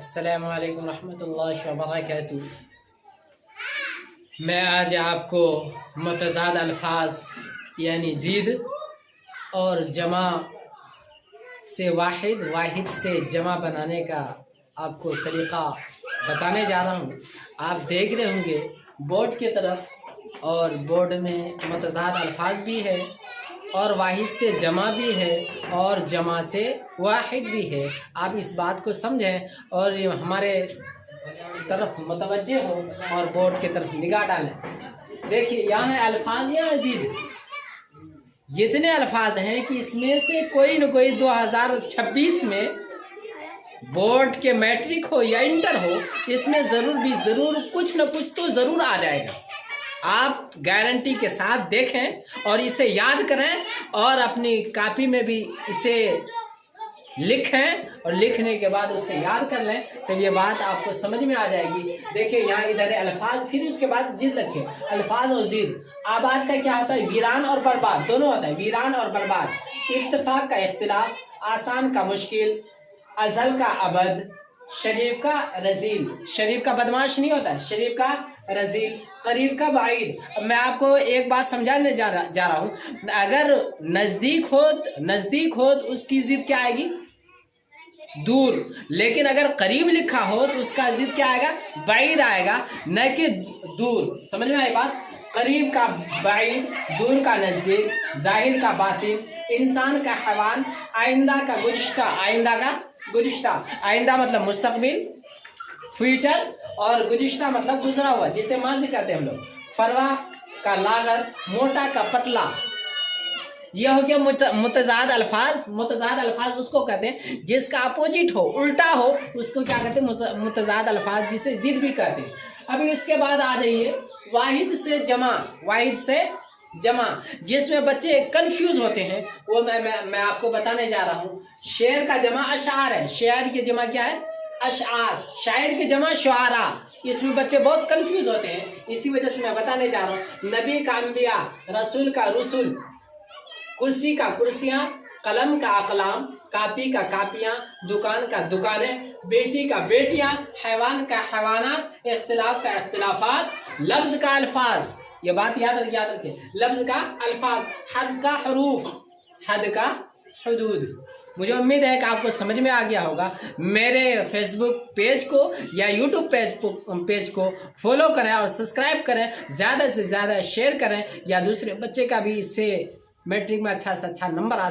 अस्सलामु अलैकुम रहमतुल्लाहि व बरकातुहू। मैं आज आपको मुतज़ाद अल्फाज यानी ज़ीद और जमा से वाहिद, वाहिद से जमा बनाने का आपको तरीक़ा बताने जा रहा हूँ। आप देख रहे होंगे बोर्ड की तरफ, और बोर्ड में मुतज़ाद अल्फाज भी है और वाहिद से जमा भी है और जमा से वाहिद भी है। आप इस बात को समझें और ये हमारे तरफ मुतवज्जे हो और बोर्ड की तरफ निगाह डालें। देखिए यहाँ है अल्फाज या ज़ीद, इतने अल्फाज हैं कि इसमें से कोई न कोई 2026 में बोर्ड के मैट्रिक हो या इंटर हो, इसमें ज़रूर कुछ न कुछ तो ज़रूर आ जाएगा। आप गारंटी के साथ देखें और इसे याद करें और अपनी कॉपी में भी इसे लिखें और लिखने के बाद उसे याद कर लें, तो ये बात आपको समझ में आ जाएगी। देखिए यहाँ इधर है अल्फाज, फिर उसके बाद ज़ीद रखें। अल्फाज और ज़ीद। आबाद का क्या होता है? वीरान और बर्बाद दोनों होता है, वीरान और बर्बाद। इत्तेफाक का इख्तिलाफ, आसान का मुश्किल, अज़ल का अबद, शरीफ का रजील। शरीफ का बदमाश नहीं होता है, शरीफ का रजील। करीब का बाइद। मैं आपको एक बात समझाने जा रहा हूँ। अगर नज़दीक हो तो उसकी ज़िद क्या आएगी? दूर। लेकिन अगर करीब लिखा हो तो उसका ज़िद क्या आएगा? बाइद आएगा, न कि दूर। समझ में आई बात? करीब का बाइद, दूर का नज़दीक, ज़ाहिर का बातिन, इंसान का हैवान, आइंदा का गुज़िश्ता। आइंदा का गुज़िश्ता। आइंदा मतलब मुस्तकबिल, फ्यूचर, और गुज़िश्ता मतलब गुजरा हुआ, जिसे माज़ी कहते हैं हम लोग। फरवा का लागत, मोटा का पतला। यह हो गया मुतज़ाद अल्फाज। मुतज़ाद अल्फाज उसको कहते हैं जिसका अपोजिट हो, उल्टा हो, उसको क्या कहते हैं? मुतज़ाद अल्फाज, जिसे ज़िद भी कहते हैं। अभी उसके बाद आ जाइए वाहिद से जमा। वाहिद से जमा जिसमें बच्चे कंफ्यूज होते हैं, वो मैं आपको बताने जा रहा हूँ। शेर का जमा अशार है। शेर की जमा क्या है? अशार। शायर की जमा शुआरा। इसमें बच्चे बहुत कंफ्यूज होते हैं, इसी वजह से मैं बताने जा रहा हूँ। नबी का अंबिया, रसूल का रसूल, कुर्सी का कुर्सियाँ, कलम का अकलाम, कापी का कापियाँ, दुकान का दुकानें, बेटी का बेटियाँ, हैवान का हैवानात, इख्तिलाफ का इख्तिलाफात, लफ्ज़ का अल्फाज। ये बात याद रखिए। लफ्ज़ का अल्फाज, हर्फ का हरूफ, हद का हुदूद। मुझे उम्मीद है कि आपको समझ में आ गया होगा। मेरे फेसबुक पेज को या यूट्यूब पेज को फॉलो करें और सब्सक्राइब करें, ज़्यादा से ज़्यादा शेयर करें, या दूसरे बच्चे का भी इससे मैट्रिक में अच्छा से अच्छा नंबर आ